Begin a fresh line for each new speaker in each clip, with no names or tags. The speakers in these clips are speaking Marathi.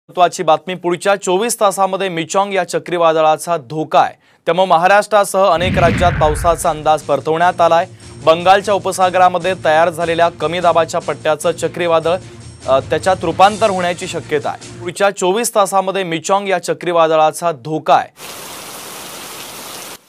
महत्त्वाची बातमी पुढच्या 24 तासांमध्ये मिचॉंग या चक्रीवादळाचा धोका आहे। त्यामुळे महाराष्ट्रासह अनेक राज्यात पावसाचा अंदाज वर्तवण्यात आलाय। बंगालच्या उपसागरामध्ये तयार झालेल्या कमी दाबाच्या पट्ट्याचं चक्रीवादळ त्याच्यात रूपांतर होण्याची शक्यता आहे। पुढच्या 24 तासांमध्ये मिचॉंग या चक्रीवादळाचा धोका आहे।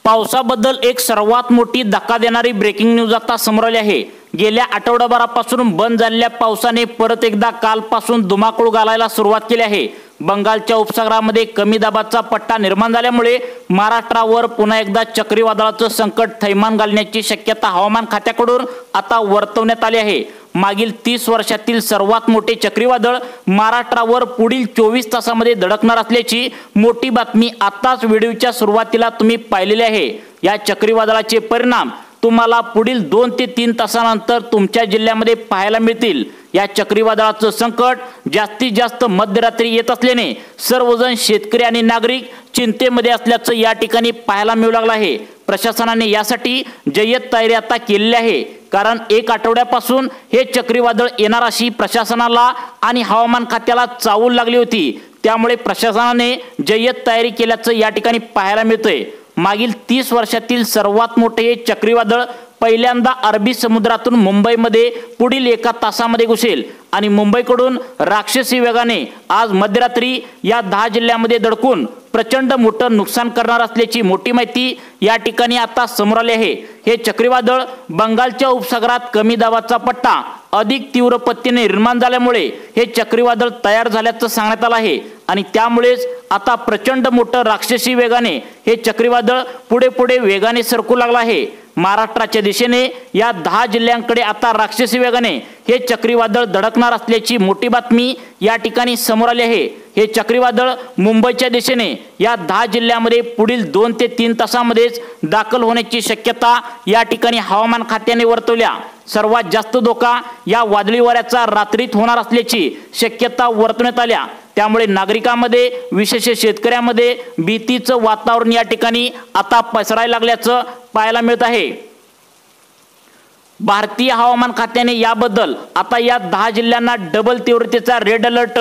पावसाबद्दल एक सर्वात मोठी धक्का देणारी ब्रेकिंग न्यूज आता समोर आली आहे। गेल्या आठवडाभरापासून बंद झालेल्या पावसाने परत एकदा कालपासून धुमाकूळ घालायला सुरुवात केली आहे। बंगालच्या उपसागरामध्ये कमी दाबाचा पट्टा निर्माण झाल्यामुळे महाराष्ट्रावर पुन्हा एकदा चक्रीवादळाचं संकट थैमान घालण्याची शक्यता हवामान खात्याकडून आता वर्तवण्यात आली आहे। मागील 30 वर्षातील सर्वात मोठे चक्रीवादळ महाराष्ट्रावर पुढील 24 तासांमध्ये धडकणार असल्याची मोठी बातमी आताच व्हिडिओच्या सुरुवातीला तुम्ही पाहिलेली आहे। या चक्रीवादळाचे परिणाम तुम्हाला पुढील 2 ते 3 तासांनंतर तुमच्या जिल्ह्यामध्ये पाहायला मिळतील। या चक्रीवादळाचं संकट जास्तीत जास्त मध्यरात्री येत असल्याने सर्वजण शेतकरी आणि नागरिक चिंतेमध्ये असल्याचं या ठिकाणी पाहायला मिळू लागलं आहे। प्रशासनाने यासाठी जय्यत तयारी आता केलेली आहे, कारण एक आठवड्यापासून हे चक्रीवादळ येणार अशी प्रशासनाला आणि हवामान खात्याला चावूल लागली होती। त्यामुळे प्रशासनाने जय्यत तयारी केल्याचं या ठिकाणी पाहायला मिळतंय। मागील 30 वर्षातील सर्वात मोठे हे चक्रीवादळ पहिल्यांदा अरबी समुद्रातून मुंबईमध्ये पुढील 1 तासामध्ये घुसेल आणि मुंबईकडून राक्षसी वेगाने आज मध्यरात्री या 10 जिल्ह्यांमध्ये धडकून प्रचंड मोठं नुकसान करणार असल्याची मोठी माहिती या ठिकाणी आता समोर आली आहे। हे चक्रीवादळ बंगालच्या उपसागरात कमी दाबाचा पट्टा अधिक तीव्र पद्धतीने निर्माण झाल्यामुळे हे चक्रीवादळ तयार झाल्याचं सांगण्यात आलं आहे आणि त्यामुळेच आता प्रचंड मोठं राक्षसी वेगाने हे चक्रीवादळ पुढे वेगाने सरकू लागलं आहे। महाराष्ट्राच्या दिशेने या 10 जिल्ह्यांकडे आता राक्षसी वेगाने हे चक्रीवादळ धडकणार असल्याची मोठी बातमी या ठिकाणी समोर आली आहे। हे चक्रीवादळ मुंबईच्या दिशेने या 10 जिल्ह्यांमध्ये पुढील 2 ते 3 तासांमध्येच दाखल होण्याची शक्यता या ठिकाणी हवामान खात्याने वर्तवल्या। सर्वात जास्त धोका या वादळी वाऱ्याचा रात्रीत होणार असल्याची शक्यता वर्तवण्यात आल्या। त्यामुळे नागरिकांमध्ये विशेष शेतकऱ्यांमध्ये भीतीचं वातावरण या ठिकाणी आता पसरायला लागल्याचं पाहायला मिळत आहे। भारतीय हवामान खात्याने याबद्दल आता या 10 जिल्ह्यांना डबल तीव्रतेचा रेड अलर्ट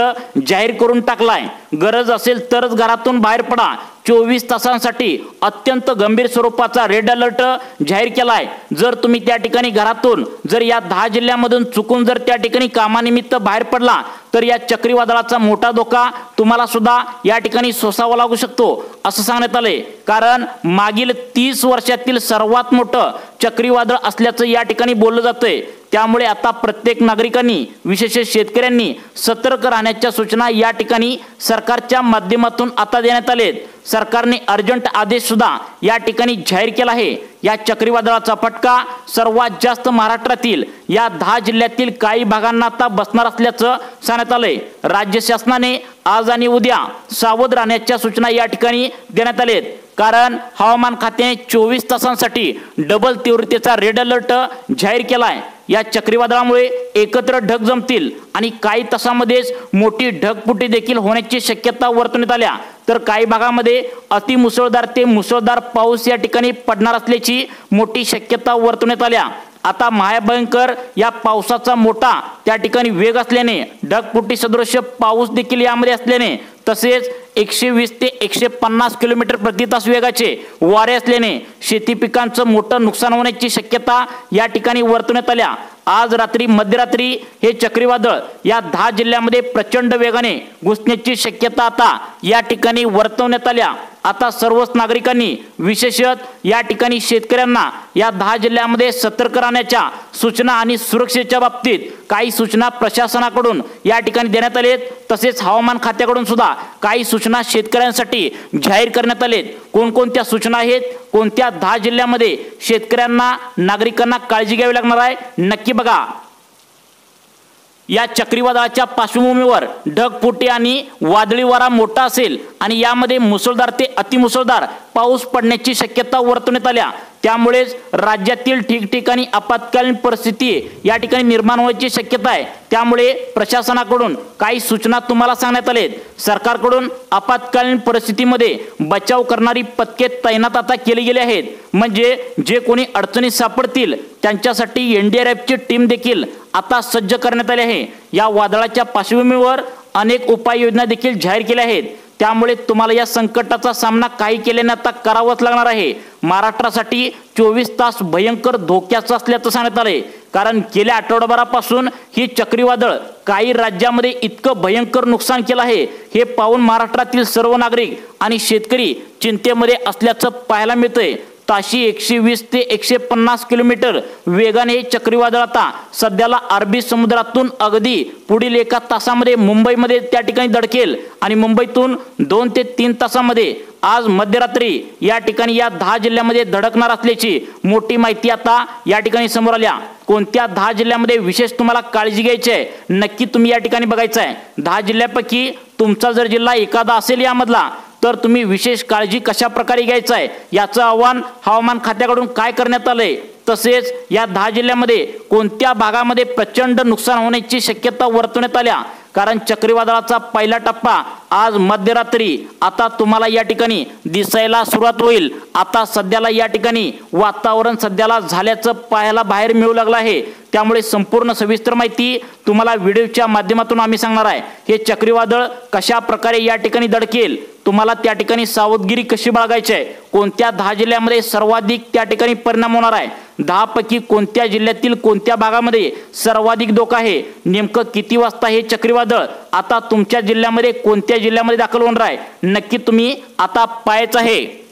जाहीर करून टाकलाय। गरज असेल तरच घरातून बाहेर पडा। 24 तासांसाठी अत्यंत गंभीर स्वरूपाचा रेड अलर्ट जाहीर केलाय। जर तुम्ही त्या ठिकाणी घरातून जर या 10 जिल्ह्यांमधून चुकून जर त्या ठिकाणी कामानिमित्त बाहेर पडला तर या चक्रीवादळाचा मोठा धोका तुम्हाला सुद्धा या ठिकाणी सोसावा लागू शकतो असं सांगण्यात आले। कारण मागील 30 वर्षातील सर्वात मोठं चक्रीवादळ असल्याचं या ठिकाणी बोललं जातंय। त्यामुळे आता प्रत्येक नागरिकांनी विशेष शेतकऱ्यांनी सतर्क राहण्याच्या सूचना या ठिकाणी सरकारच्या माध्यमातून आता देण्यात आलेत। सरकारने अर्जंट आदेश सुद्धा या ठिकाणी जाहीर केला आहे। या चक्रीवादळाचा फटका सर्वात जास्त महाराष्ट्रातील या 10 जिल्ह्यातील काही भागांना आता बसणार असल्याचं सांगण्यात आलंय। राज्य शासनाने आज आणि उद्या सावध राहण्याच्या सूचना या ठिकाणी देण्यात आलेत, कारण हवामान खात्याने 24 तासांसाठी डबल तीव्रतेचा रेड अलर्ट जाहीर केलाय। या चक्रीवादळामुळे एकत्र ढग जमतील आणि काही तासांमध्येच मोठी ढगफुटी देखील होण्याची शक्यता वर्तवण्यात आल्या, तर काही भागामध्ये अतिमुसळधार ते मुसळधार पाऊस या ठिकाणी पडणार असल्याची मोठी शक्यता वर्तवण्यात आल्या। आता महाभयंकर या पावसाचा मोठा त्या ठिकाणी वेग असल्याने ढगफुटी सदृश पाऊस देखील यामध्ये असल्याने तसेच 120 ते 150 किलोमीटर प्रति तास वेगाचे वारे असल्याने शेती पिकांचं मोठं नुकसान होण्याची शक्यता या ठिकाणी वर्तवण्यात आल्या। आज रात्री मध्यरात्री हे चक्रीवादळ या 10 जिल्ह्यांमध्ये प्रचंड वेगाने घुसण्याची शक्यता आता या ठिकाणी वर्तवण्यात आल्या। आता सर्वच नागरिकांनी विशेषतः या ठिकाणी शेतकऱ्यांना या 10 जिल्ह्यांमध्ये सतर्क राहण्याच्या सूचना आणि सुरक्षेच्या बाबतीत काही सूचना प्रशासनाकडून या ठिकाणी देण्यात आलेत। तसेच हवामान खात्याकडून सुद्धा काही सूचना शेतकऱ्यांसाठी जाहीर करण्यात आलेत। कोणकोणत्या सूचना आहेत, कोणत्या 10 जिल्ह्यांमध्ये शेतकऱ्यांना नागरिकांना काळजी घ्यावी लागणार आहे, नक्की बघा। या चक्रीवादळाच्या पार्श्वभूमीवर ढगफुटी आणि वादळी वारा मोठा असेल आणि यामध्ये मुसळधार ते अतिमुसळधार पाऊस पडण्याची शक्यता वर्तवण्यात आल्या। त्यामुळेच राज्यातील ठिकठिकाणी आपत्कालीन परिस्थिती या ठिकाणी निर्माण होण्याची शक्यता आहे। त्यामुळे प्रशासनाकडून काही सूचना तुम्हाला सांगण्यात आलेत। सरकारकडून आपत्कालीन परिस्थितीमध्ये बचाव करणारी पथके तैनात आता केली गेली आहेत, म्हणजे जे कोणी अडचणीत सापडतील त्यांच्यासाठी NDRFची टीम देखील आता सज्ज करण्यात आली आहे। या वादळाच्या पार्श्वभूमीवर अनेक उपाययोजना देखील जाहीर केल्या आहेत। त्यामुळे तुम्हाला या संकटाचा सामना काही केल्याने आता करावाच लागणार आहे। महाराष्ट्रासाठी 24 तास भयंकर धोक्याचं असल्याचं सांगण्यात आलंय, कारण गेल्या आठवडाभरापासून ही चक्रीवादळ काही राज्यामध्ये इतकं भयंकर नुकसान केलं आहे, हे पाहून महाराष्ट्रातील सर्व नागरिक आणि शेतकरी चिंतेमध्ये असल्याचं पाहायला मिळतंय। ताशी 120 ते 150 किलोमीटर वेगाने हे चक्रीवादळ आता सध्याला अरबी समुद्रातून अगदी पुढील 1 तासामध्ये मुंबईमध्ये त्या ठिकाणी धडकेल आणि मुंबईतून 2 ते 3 तासामध्ये आज मध्यरात्री या ठिकाणी या 10 जिल्ह्यामध्ये धडकणार असल्याची मोठी माहिती आता या ठिकाणी समोर आल्या। कोणत्या 10 जिल्ह्यामध्ये विशेष तुम्हाला काळजी घ्यायची आहे, नक्की तुम्ही या ठिकाणी बघायचं आहे। 10 जिल्ह्यापैकी तुमचा जर जिल्हा एखादा असेल यामधला, तर तुम्ही विशेष काळजी कशा प्रकारे घ्यायचं आहे याचं आव्हान हवामान खात्याकडून काय करण्यात आलंय, तसेच या 10 जिल्ह्यामध्ये कोणत्या भागामध्ये प्रचंड नुकसान होण्याची शक्यता वर्तवण्यात आल्या, कारण चक्रीवादळाचा पहिला टप्पा आज मध्यरात्री आता तुम्हाला या ठिकाणी दिसायला सुरुवात होईल। आता सध्याला या ठिकाणी वातावरण सध्याला झाल्याचं पाहायला बाहेर मिळू लागलं आहे। त्यामुळे संपूर्ण सविस्तर माहिती तुम्हाला व्हिडिओच्या माध्यमातून आम्ही सांगणार आहे। हे चक्रीवादळ कशा प्रकारे या ठिकाणी धडकेल, तुम्हाला त्या ठिकाणी सावधगिरी कशी बाळगायची आहे, कोणत्या 10 जिल्ह्यामध्ये सर्वाधिक त्या ठिकाणी परिणाम होणार आहे, 10 पैकी कोणत्या जिल्ह्यातील कोणत्या भागामध्ये सर्वाधिक धोका आहे, नेमकं किती वाजता हे चक्रीवादळ आता तुमच्या जिल्ह्यामध्ये कोणत्या जिल्ह्यामध्ये दाखल होणार आहे, नक्की तुम्ही आता पाहायचं आहे।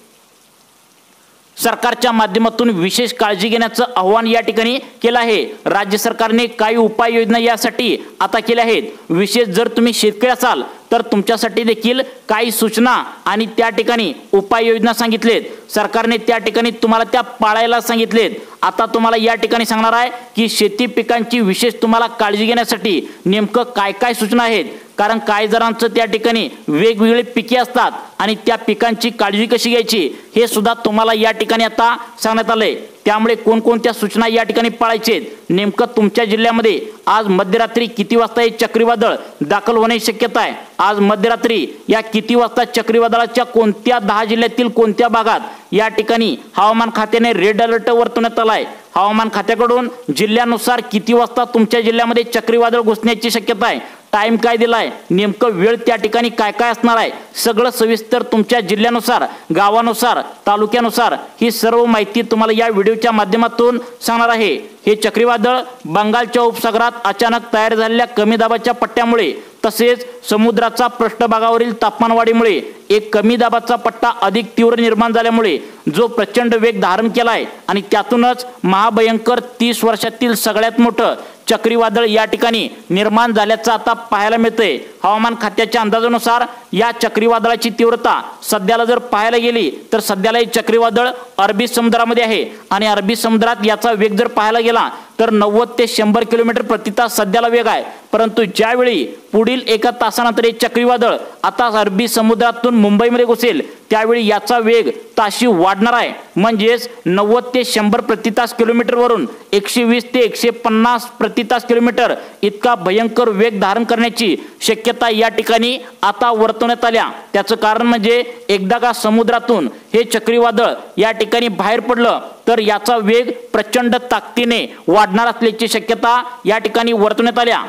सरकारच्या माध्यमातून विशेष काळजी घेण्याचं आव्हान या ठिकाणी केलं आहे। राज्य सरकारने काही उपाययोजना यासाठी आता केल्या आहेत। विशेष जर तुम्ही शेतकरी असाल तर तुमच्यासाठी देखील काही सूचना आणि त्या ठिकाणी उपाययोजना सांगितलेत। सरकारने त्या ठिकाणी तुम्हाला त्या पाळायला सांगितलेत। आता तुम्हाला या ठिकाणी सांगणार आहे की शेती पिकांची विशेष तुम्हाला काळजी घेण्यासाठी नेमकं काय काय सूचना आहेत, कारण काही जणांचं त्या ठिकाणी वेगवेगळे पिके असतात आणि त्या पिकांची काळजी कशी घ्यायची हे सुद्धा तुम्हाला या ठिकाणी आता सांगण्यात आलंय। त्यामुळे कोणकोणत्या सूचना या ठिकाणी पाळायचे आहेत, नेमकं तुमच्या जिल्ह्यामध्ये आज मध्यरात्री किती वाजता हे चक्रीवादळ दाखल होण्याची शक्यता आहे, आज मध्यरात्री या किती वाजता चक्रीवादळाच्या कोणत्या 10 जिल्ह्यातील कोणत्या भागात या ठिकाणी हवामान खात्याने रेड अलर्ट वर्तवण्यात आलाय। हवामान खात्याकडून जिल्ह्यानुसार किती वाजता तुमच्या जिल्ह्यामध्ये चक्रीवादळ घुसण्याची शक्यता आहे, टाइम काय दिलाय, नेमकं वेळ त्या ठिकाणी काय काय असणार आहे, सगळं सविस्तर तुमच्या जिल्ह्यानुसार, गावानुसार, तालुक्यानुसार ही सर्व माहिती तुम्हाला या व्हिडिओच्या माध्यमातून सांगणार आहे। हे चक्रीवादळ बंगालच्या उपसागरात अचानक तयार झालेल्या कमी दाबाच्या पट्ट्यामुळे तसेच समुद्राचा पृष्ठभागावरील तापमानवाढीमुळे एक कमी दाबाचा पट्टा अधिक तीव्र निर्माण झाल्यामुळे जो प्रचंड वेग धारण केलाय आणि त्यातूनच महाभयंकर 30 वर्षातील सगळ्यात मोठं चक्रीवादळ या ठिकाणी निर्माण झाल्याचं आता पाहायला मिळतंय। हवामान खात्याच्या अंदाजानुसार या चक्रीवादळाची तीव्रता सध्याला जर पाहायला गेली तर सध्याला हे चक्रीवादळ अरबी समुद्रामध्ये आहे आणि अरबी समुद्रात याचा वेग जर पाहायला गेला तर 90 ते 100 किलोमीटर प्रति तास सध्याला वेग आहे। परंतु ज्यावेळी पुढील 1 तासानंतर हे चक्रीवादळ आता अरबी समुद्रातून मुंबईमध्ये घुसेल त्यावेळी याचा वेग ताशी वाढणार आहे, म्हणजेच 90 ते 100 प्रति तास किलोमीटरवरून 120 ते 150 प्रति तास किलोमीटर इतका भयंकर वेग धारण करण्याची शक्यता या ठिकाणी आता वर्तवण्यात आल्या। त्याचं कारण म्हणजे एकदा का समुद्रातून हे चक्रीवादळ या ठिकाणी बाहेर पडलं तर याचा वेग प्रचंड ताकदीने वाढणार असल्याची शक्यता या ठिकाणी वर्तवण्यात आल्या।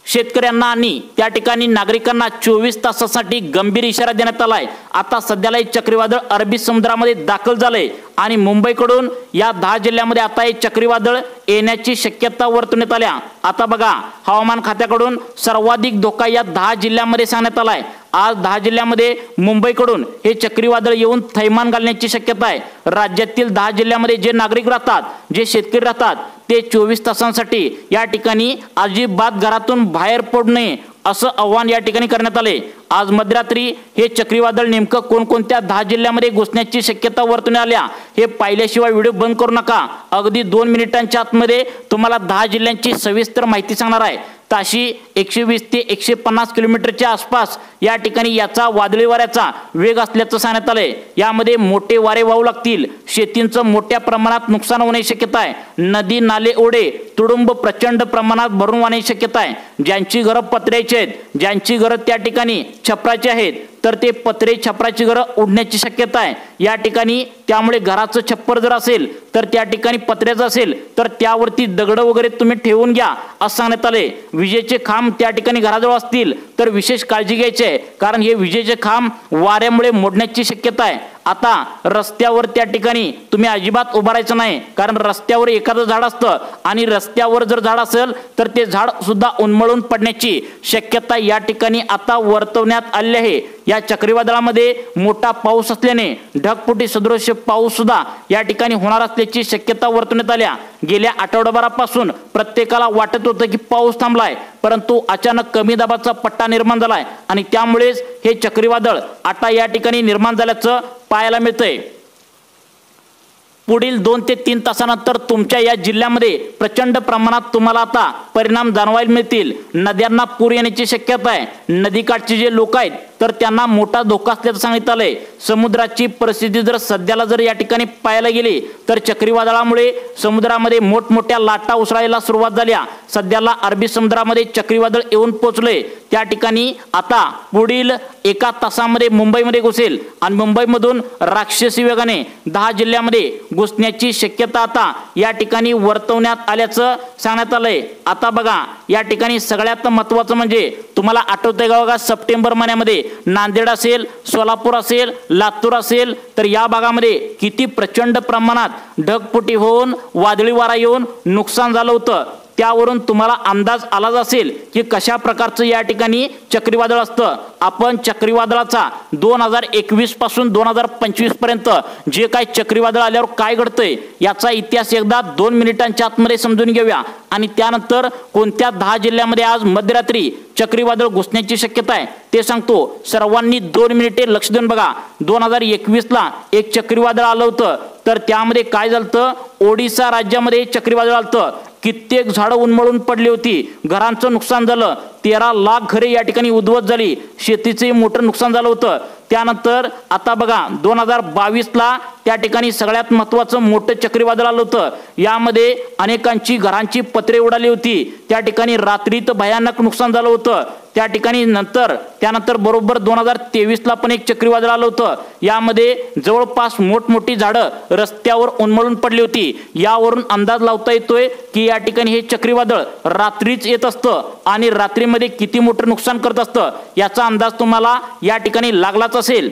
शेतकऱ्यांना आणि त्या ठिकाणी नागरिकांना 24 तासासाठी गंभीर इशारा देण्यात आलाय। आता सध्याला हे चक्रीवादळ अरबी समुद्रामध्ये दाखल झालंय आणि मुंबईकडून या 10 जिल्ह्यामध्ये आता हे चक्रीवादळ येण्याची शक्यता वर्तवण्यात आल्या। आता बघा, हवामान खात्याकडून सर्वाधिक धोका या 10 जिल्ह्यामध्ये सांगण्यात आलाय। आज 10 जिल्ह्यामध्ये मुंबईकडून हे चक्रीवादळ येऊन थैमान घालण्याची शक्यता आहे। राज्यातील 10 जिल्ह्यामध्ये जे नागरिक राहतात, जे शेतकरी राहतात, ते 24 तासांसाठी या ठिकाणी अजिबात घरातून बाहेर पडू नये असं आव्हान या ठिकाणी करण्यात आले। आज मध्यरात्री हे चक्रीवादळ नेमकं कोणकोणत्या 10 जिल्ह्यामध्ये घुसण्याची शक्यता वर्तवण्यात आल्या हे पाहिल्याशिवाय व्हिडिओ बंद करू नका। अगदी 2 मिनिटांच्या आतमध्ये तुम्हाला 10 जिल्ह्यांची सविस्तर माहिती सांगणार आहे। ताशी 120 ते 150 किलोमीटरच्या आसपास या ठिकाणी याचा वादळी वाऱ्याचा वेग असल्याचं सांगण्यात आलंय। यामध्ये मोठे वारे वाहू लागतील, शेतींचं मोठ्या प्रमाणात नुकसान होण्याची शक्यता आहे, नदी नाले ओढे तुडुंब प्रचंड प्रमाणात भरून वाहण्याची शक्यता आहे। ज्यांची घरं पत्र्याची आहेत, ज्यांची घरं त्या ठिकाणी छपराची आहेत, तर ते पत्रे छपराची घरं उडण्याची शक्यता आहे या ठिकाणी। त्यामुळे घराचं छप्पर जर असेल तर त्या ठिकाणी पत्र्याचं असेल तर त्यावरती दगड वगैरे तुम्ही ठेवून घ्या असं सांगण्यात आले। विजेचे खांब खांब त्या ठिकाणी घराजवळ असतील तर विशेष काळजी घ्यायची आहे, कारण हे विजेचे खांब वाऱ्यामुळे मोडण्याची शक्यता आहे। आता रस्त्यावर त्या ठिकाणी तुम्ही अजिबात उभं राहायचं नाही, कारण रस्त्यावर एखादं झाड असतं आणि रस्त्यावर जर झाड असेल तर ते झाड सुद्धा उन्मळून पडण्याची शक्यता या ठिकाणी आता वर्तवण्यात आली आहे। या चक्रीवादळामध्ये मोठा पाऊस असल्याने ढगफुटी सदृश पाऊस सुद्धा या ठिकाणी होणार असल्याची शक्यता वर्तवण्यात आल्या। गेल्या आठवडाभरापासून प्रत्येकाला वाटत होतं की पाऊस थांबलाय, परंतु अचानक कमी दाबाचा पट्टा निर्माण झालाय आणि त्यामुळेच हे चक्रीवादळ आता या ठिकाणी निर्माण झाल्याचं पाहायला मिळतंय। पुढील 2 ते 3 तासानंतर तुमच्या या जिल्ह्यामध्ये प्रचंड प्रमाणात तुम्हाला आता परिणाम जाणवायला मिळतील। नद्यांना पूर येण्याची शक्यता आहे। नदीकाठचे जे लोक आहेत तर त्यांना मोठा धोका असल्याचं सांगण्यात आलंय। समुद्राची परिस्थिती जर सध्याला जर या ठिकाणी पाहायला गेली तर चक्रीवादळामुळे समुद्रामध्ये मोठमोठ्या लाटा उसळायला सुरुवात झाल्या। सध्याला अरबी समुद्रामध्ये चक्रीवादळ येऊन पोहोचले। त्या ठिकाणी आता पुढील 1 तासामध्ये मुंबईमध्ये घुसेल आणि मुंबईमधून राक्षसी वेगाने 10 जिल्ह्यामध्ये घुसण्याची शक्यता आता या ठिकाणी वर्तवण्यात आल्याचं सांगण्यात आलंय। आता बघा, या ठिकाणी सगळ्यात महत्त्वाचं म्हणजे तुम्हाला आठवतंय का बघा, सप्टेंबर महिन्यामध्ये नांदेड असेल, सोलापूर असेल, लातूर असेल तर या भागामध्ये किती प्रचंड प्रमाणात ढगफुटी होऊन वादळी वारा येऊन नुकसान झालं होतं। त्यावरून तुम्हाला अंदाज आलाच असेल की कशा प्रकारचं या ठिकाणी चक्रीवादळ असतं। आपण चक्रीवादळाचा 2021 पासून 2025 पर्यंत जे काही चक्रीवादळ आल्यावर काय घडतंय याचा इतिहास एकदा 2 मिनिटांच्या आतमध्ये समजून घेऊया आणि त्यानंतर कोणत्या 10 जिल्ह्यामध्ये आज मध्यरात्री चक्रीवादळ घुसण्याची शक्यता आहे ते सांगतो। सर्वांनी 2 मिनिटे लक्ष देऊन बघा। 2021 ला एक चक्रीवादळ आलं होतं, तर त्यामध्ये काय झालं, ओडिसा राज्यामध्ये चक्रीवादळ आलं। कित्येक झाडं उन्मळून पडली होती, घरांचं नुकसान झालं, 13 लाख घरे या ठिकाणी उद्ध्वस्त झाली, शेतीचे मोठं नुकसान झालं होतं। त्यानंतर आता बघा 2022 ला त्या ठिकाणी सगळ्यात महत्त्वाचं मोठं चक्रीवादळ आलं होतं। यामध्ये अनेकांची घरांची पत्रे उडाली होती, त्या ठिकाणी रात्रीत भयानक नुकसान झालं होतं। त्या ठिकाणी त्यानंतर बरोबर 2023 ला पण एक चक्रीवादळ आलं होतं। यामध्ये जवळपास मोठमोठी झाडं रस्त्यावर उन्मळून पडली होती। यावरून अंदाज लावता येतोय की या ठिकाणी हे चक्रीवादळ रात्रीच येत असतं आणि रात्रीमध्ये किती मोठं नुकसान करत असतं याचा अंदाज तुम्हाला या ठिकाणी लागलाच असेल।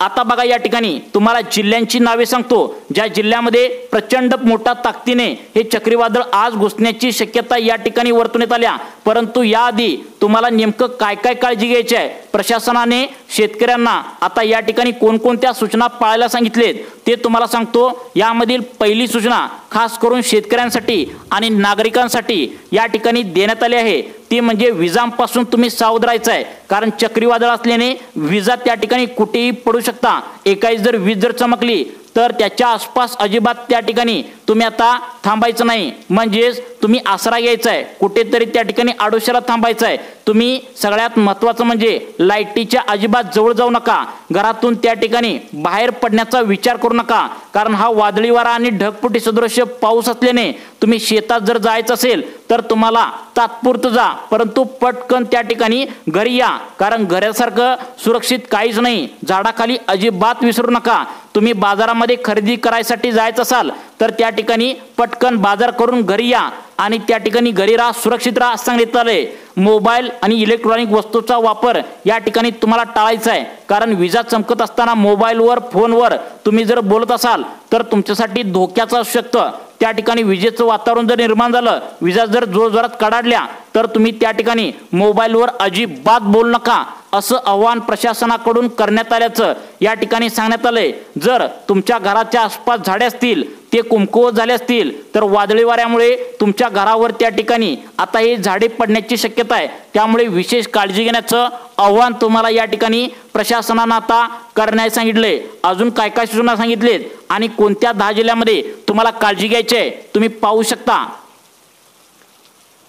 आता बघा, या ठिकाणी तुम्हाला जिल्ह्यांची नावे सांगतो, ज्या जिल्ह्यामध्ये प्रचंड मोठ्या ताकदीने हे चक्रीवादळ आज घुसण्याची शक्यता या ठिकाणी वर्तवण्यात आल्या। परंतु याआधी तुम्हाला नेमकं काय काय काळजी घ्यायची आहे, प्रशासनाने शेतकऱ्यांना आता या ठिकाणी कोणकोणत्या सूचना पाळायला सांगितलेत ते तुम्हाला सांगतो। यामधील पहिली सूचना खास करून शेतकऱ्यांसाठी आणि नागरिकांसाठी या ठिकाणी देण्यात आली आहे, ती म्हणजे विजांपासून तुम्ही सावध राहायचं आहे। कारण चक्रीवादळ असल्याने विजा त्या ठिकाणी कुठेही पडू शकता। एकाही जर वीज जर चमकली तर त्याच्या आसपास अजिबात त्या ठिकाणी तुम्ही आता थांबायचं नाही, म्हणजेच तुम्ही आसरा घ्यायचा आहे, कुठेतरी त्या ठिकाणी आडोशाला थांबायचं आहे। तुम्ही सगळ्यात महत्त्वाचं म्हणजे लाईटीच्या अजिबात जवळ जाऊ नका, घरातून त्या ठिकाणी बाहेर पडण्याचा विचार करू नका, कारण हा वादळी वारा आणि ढगफुटी सदृश पाऊस असल्याने तुम्ही शेतात जर जायचं असेल तर तुम्हाला तात्पुरतं जा, परंतु पटकन त्या ठिकाणी घरी या, कारण घरासारखं सुरक्षित काहीच नाही। झाडाखाली अजिबात विसरू नका। तुम्ही बाजारामध्ये खरेदी करायसाठी जायचं असाल तर त्या ठिकाणी पटकन बाजार करून घरी या आणि त्या ठिकाणी घरी राहा, सुरक्षित राहा असं सांगितलं आहे। मोबाईल आणि इलेक्ट्रॉनिक वस्तूचा वापर या ठिकाणी तुम्हाला टाळायचा आहे, कारण विजा चमकत असताना मोबाईलवर फोनवर तुम्ही जर बोलत असाल तर तुमच्यासाठी धोक्याचं असू शकतं। त्या ठिकाणी विजेचं वातावरण जर निर्माण झालं, विजा जर जोरजोरात कडाडल्या तर तुम्ही त्या ठिकाणी मोबाईलवर अजिबात बोलू नका असं आवाहन प्रशासनाकडून करण्यात आल्याचं या ठिकाणी सांगण्यात आलंय। जर तुमच्या घराच्या आसपास झाडे असतील, ते कुमकुवत झाले असतील तर वादळी वाऱ्यामुळे तुमच्या घरावर त्या ठिकाणी आता हे झाडे पडण्याची शक्यता आहे। त्यामुळे विशेष काळजी घेण्याचं आव्हान तुम्हाला या ठिकाणी प्रशासनानं आता करण्यास सांगितले। अजून काय काय सूचना सांगितलेत आणि कोणत्या 10 जिल्ह्यामध्ये तुम्हाला काळजी घ्यायची आहे तुम्ही पाहू शकता।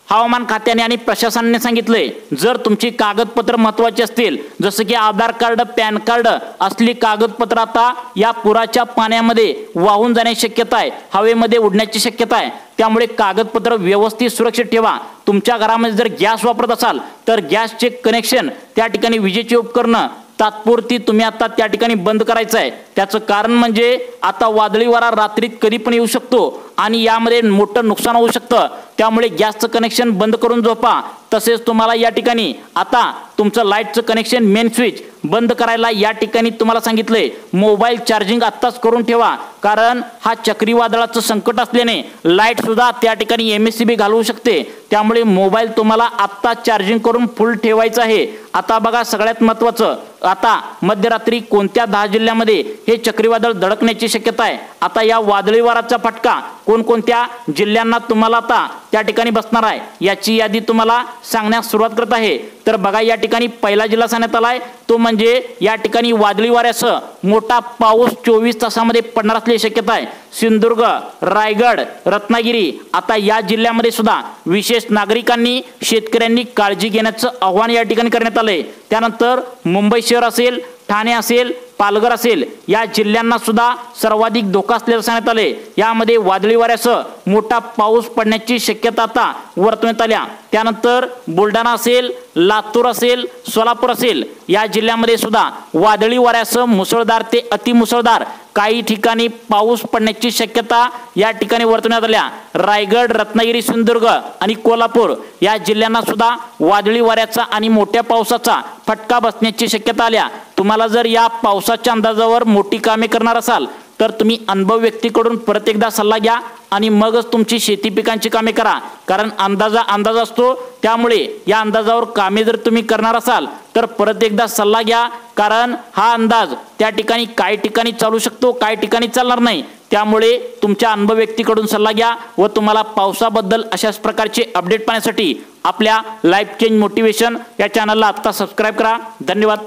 हवामान खात्याने आणि प्रशासनाने सांगितले, जर तुमची कागदपत्र महत्त्वाची असतील, जसं की आधार कार्ड, पॅन कार्ड असली कागदपत्र आता या पुराच्या पाण्यामध्ये वाहून जाण्याची शक्यता आहे, हवेमध्ये उडण्याची शक्यता आहे। त्यामुळे कागदपत्र व्यवस्थित सुरक्षित ठेवा। तुमच्या घरामध्ये जर गॅस वापरत असाल तर गॅसचे कनेक्शन, त्या ठिकाणी विजेची उपकरणं तात्पुरती तुम्ही आता त्या ठिकाणी बंद करायचं आहे। त्याचं कारण म्हणजे आता वादळी वारा रात्रीत कधी पण येऊ शकतो आणि यामध्ये मोठं नुकसान होऊ शकतं। त्यामुळे गॅसचं कनेक्शन बंद करून झोपा। तसेच तुम्हाला या ठिकाणी आता तुमचं लाईटचं कनेक्शन मेन स्विच बंद करायला या ठिकाणी तुम्हाला सांगितलंय। मोबाईल चार्जिंग आत्ताच करून ठेवा, कारण हा चक्रीवादळाचं संकट असल्याने लाईट सुद्धा त्या ठिकाणी MSCB घालवू शकते। त्यामुळे मोबाईल तुम्हाला आत्ता चार्जिंग करून फुल ठेवायचं आहे। आता बघा सगळ्यात महत्त्वाचं, आता मध्यरात्री कोणत्या 10 जिल्ह्यामध्ये हे चक्रीवादळ धडकण्याची शक्यता आहे। आता या वादळी वाऱ्याचा फटका कोणकोणत्या जिल्ह्यांना तुम्हाला आता त्या ठिकाणी बसणार आहे याची यादी तुम्हाला सांगण्यास सुरुवात करत आहे। तर बघा या ठिकाणी पहिला जिल्हा सांगण्यात आलाय तो म्हणजे या ठिकाणी वादळी वाऱ्यासह मोठा पाऊस 24 तासामध्ये पडणार असल्याची शक्यता आहे। सिंधुदुर्ग, रायगड, रत्नागिरी आता या जिल्ह्यामध्ये सुद्धा विशेष नागरिकांनी शेतकऱ्यांनी काळजी घेण्याचं आवाहन या ठिकाणी करण्यात आलंय। त्यानंतर मुंबई शहर असेल, ठाणे असेल, पालघर असेल या जिल्ह्यांना सुद्धा सर्वाधिक धोका असल्याचं सांगण्यात आले। यामध्ये वादळी वाऱ्यासह मोठा पाऊस पडण्याची शक्यता आता वर्तवण्यात आल्या। त्यानंतर बुलढाणा असेल, लातूर असेल, सोलापूर असेल या जिल्ह्यामध्ये सुद्धा वादळी वाऱ्यासह मुसळधार ते अतिमुसळधार काही ठिकाणी पाऊस पडण्याची शक्यता या ठिकाणी वर्तवण्यात आल्या। रायगड, रत्नागिरी, सिंधुदुर्ग आणि कोल्हापूर या जिल्ह्यांना सुद्धा वादळी वाऱ्याचा आणि मोठ्या पावसाचा फटका बसण्याची शक्यता आल्या। तुम्हाला जर या पावसाच्या अंदाजावर मोठी कामे करणार असाल तर तुम्ही अनुभव व्यक्तीकडून परत एकदा सल्ला घ्या आणि मगच तुमची शेती पिकांची कामे करा, कारण अंदाज असतो। त्यामुळे या अंदाजावर कामे जर तुम्ही करणार असाल तर परत एकदा सल्ला घ्या, कारण हा अंदाज त्या ठिकाणी काही ठिकाणी चालू शकतो, काही ठिकाणी चालणार नाही। त्यामुळे तुमच्या अनुभव व्यक्तीकडून सल्ला घ्या व तुम्हाला पावसाबद्दल अशाच प्रकारचे अपडेट पाहण्यासाठी आपल्या लाईफ चेंज मोटिवेशन या चॅनलला आता सबस्क्राईब करा। धन्यवाद।